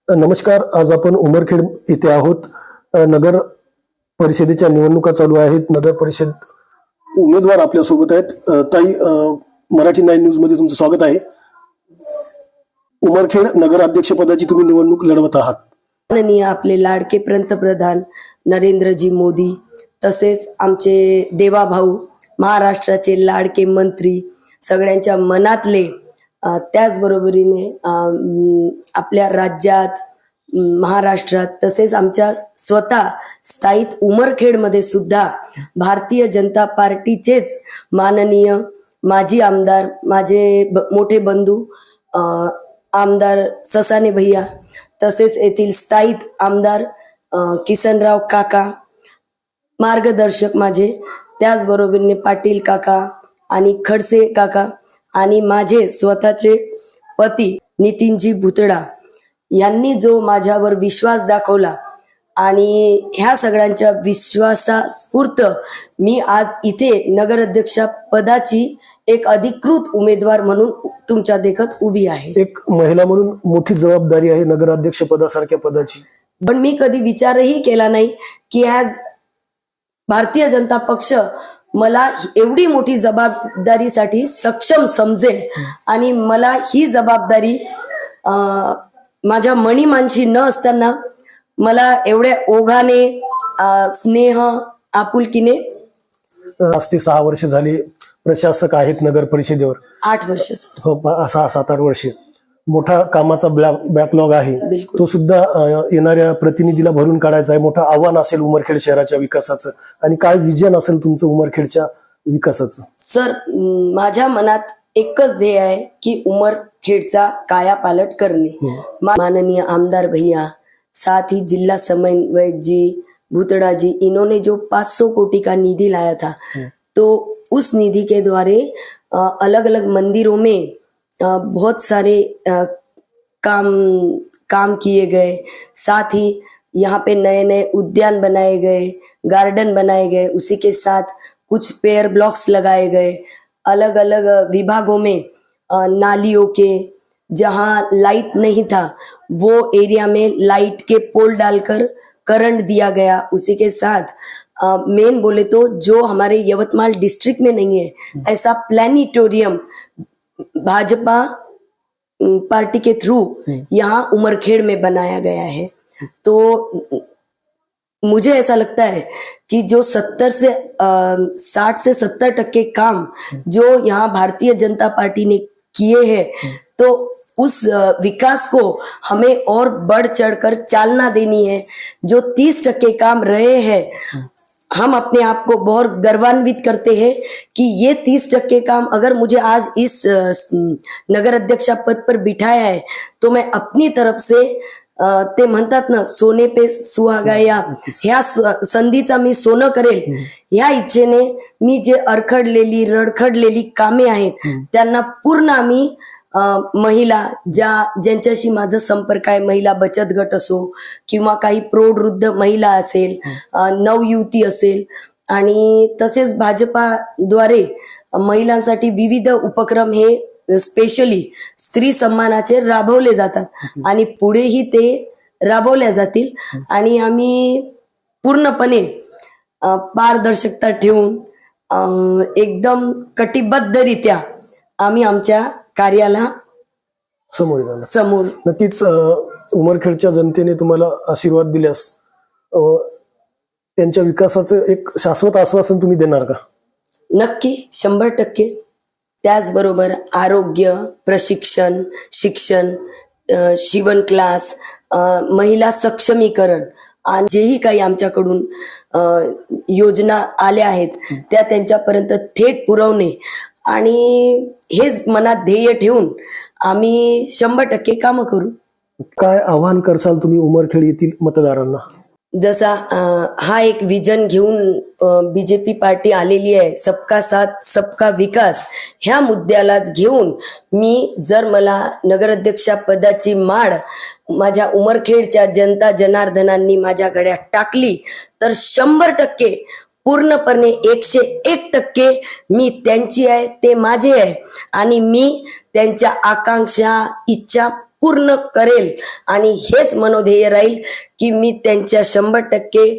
नमस्कार. आज आपण उमरखेड येथे आहोत. नगर परिषदेच्या निवडणुका चालू आहेत. नगर परिषद उमेदवार आपल्या सोबत आहेत. ताई, मराठी 9 न्यूज मध्ये तुमचं स्वागत आहे. उमरखेड नगराध्यक्ष पदाची तुम्ही निवडणूक लढवत आहात. माननीय आपले लाडके पंतप्रधान नरेंद्रजी मोदी, तसेच आमचे देवाभाऊ महाराष्ट्राचे लाडके मंत्री, सगळ्यांच्या मनातले, त्याचबरोबरीने आपल्या राज्यात, महाराष्ट्रात, तसेच आमच्या स्वतः स्थायिक उमरखेडमध्ये सुद्धा भारतीय जनता पार्टीचेच माननीय माजी आमदार, माझे मोठे बंधू आमदार ससाने भैया, तसेच येथील स्थायिक आमदार किसनराव काका, मार्गदर्शक माझे, त्याचबरोबरीने पाटील काका आणि खडसे काका आणि माझे स्वतःचे पती नितीनजी भुतडा यांनी जो माझ्यावर विश्वास दाखवला आणि ह्या सगळ्यांच्या विश्वासास्फूर्त मी आज इथे नगराध्यक्ष पदाची एक अधिकृत उमेदवार म्हणून तुमच्या देखत उभी आहे. एक महिला म्हणून मोठी जबाबदारी आहे नगराध्यक्ष पदासारख्या पदाची. पण मी कधी विचारही केला नाही की आज भारतीय जनता पक्ष मला एवढी मोठी जबाबदारीसाठी सक्षम समजेल आणि मला ही जबाबदारी माझ्या मणीमानशी न असताना मला एवढ्या ओघाने, स्नेह, आपुलकीने. 5 ते 6 वर्ष झाली प्रशासक आहेत नगर परिषदेवर. 8 वर्ष. हो, 6-7-8 वर्षे. मोठा कामाचा बॅकलॉग आहे. बिलकुल. तो सुद्धा येणाऱ्या प्रतिनिधीला भरून काढायचा आहे. मोठं आव्हान असेल उमरखेड शहराच्या विकासाचं. आणि काय विजन असेल तुमचं उमरखेडच्या विकासाचं? सर, माझ्या मनात एकच ध्येय आहे की उमरखेडचा कायापालट करणे. माननीय आमदार भैया, साथ ही जिला समन्वयक जी भूतड़ा जी, इन्होंने जो 500 कोटी का निधि लाया था, तो उस निधि के द्वारे अलग अलग मंदिरों में बहुत सारे काम किए गए. साथ ही यहाँ पे नए नए उद्यान बनाए गए, गार्डन बनाए गए, उसी के साथ कुछ पेयर ब्लॉक्स लगाए गए. अलग अलग विभागों में नालियों के जहाँ लाइट नहीं था वो एरिया में लाइट के पोल डालकर करंट दिया गया. उसी के साथ मेन बोले तो जो हमारे यवतमाल डिस्ट्रिक्ट में नहीं है ऐसा प्लानिटोरियम भाजपा पार्टी के थ्रू यहाँ उमरखेड़ में बनाया गया है. तो मुझे ऐसा लगता है कि जो 60 से 70% काम जो यहाँ भारतीय जनता पार्टी ने किए हैं, तो उस विकास को हमें और बढ़ चढ़कर चालना देनी है. जो 30% काम रहे हैं, हम अपने आप को बहुत गर्वान्वित करते हैं कि ये 30% काम अगर मुझे आज इस नगर अध्यक्ष पद पर बिठाया है तो मैं अपनी तरफ से ते म्हणतात ना, सोने पे सुहागा, या ह्या संधीचा मी सोनं करेल ह्या इच्छेने मी जे रडखडलेली कामे आहेत त्यांना पूर्ण आम्ही महिला ज्यांच्याशी माझा संपर्क आहे, महिला बचत गट असो किंवा काही प्रौढवृद्ध महिला असेल, नवयुवती असेल, आणि तसेच भाजपाद्वारे महिलांसाठी विविध उपक्रम हे स्पेशली स्त्री सन्मानाचे राबवले जातात आणि पुढेही ते राबवल्या जातील. आणि आम्ही पूर्णपणे पारदर्शकता ठेवून एकदम कटिबद्धरित्या आम्ही आमच्या कार्याला समोर. नक्कीच उमरखेडच्या जनतेने तुम्हाला आशीर्वाद दिल्यास त्यांच्या विकासाचं एक शाश्वत आश्वासन तुम्ही देणार का? नक्की, 100%. त्याचबरोबर आरोग्य, प्रशिक्षण, शिक्षण, शिवण क्लास, महिला सक्षमीकरण आणि जेही काही आमच्याकडून योजना आल्या आहेत त्या त्यांच्यापर्यंत थेट पुरवणे, आणि हेच मनात ध्येय ठेवून आम्ही 100% काम करू. काय आवाहन करसाल तुम्ही उमरखेड येथील मतदारांना? जसा हा एक विजन घेऊन बीजेपी पार्टी आलेली आहे, सबका साथ सबका विकास, ह्या मुद्द्यालाच घेऊन मी, जर मला नगराध्यक्ष पदाची माळ माझ्या उमरखेडच्या जनता जनार्दनांनी माझ्या गळ्यात टाकली तर 100% पूर्णपणे 101% मी त्यांची आहे, ते माझे आहे, आणि मी त्यांच्या आकांक्षा, इच्छा पूर्ण करेल आणि हेच मनोध्येय राहील की मी त्यांच्या 100%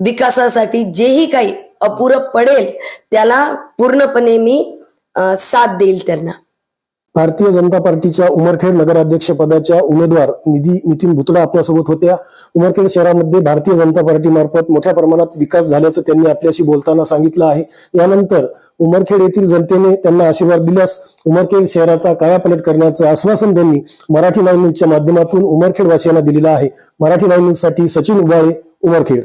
विकासासाठी जेही काही अपुरं पडेल त्याला पूर्णपणे मी साथ देईल त्यांना. भारतीय जनता पार्टीच्या उमरखेड नगराध्यक्ष पदाच्या उमेदवार नितीन भुतडा आपल्यासोबत होत्या. उमरखेड शहरामध्ये भारतीय जनता पार्टी मार्फत मोठ्या प्रमाणात विकास झाल्याचं त्यांनी आपल्याशी बोलताना सांगितलं आहे. यानंतर उमरखेड येथील जनतेने त्यांना आशीर्वाद दिल्यास उमरखेड शहराचा कायापालट करण्याचं आश्वासन त्यांनी मराठी 9 न्यूजच्या माध्यमातून उमरखेड वासियांना दिलेलं आहे. मराठी 9 न्यूज साठी सचिन उबाळे, उमरखेड.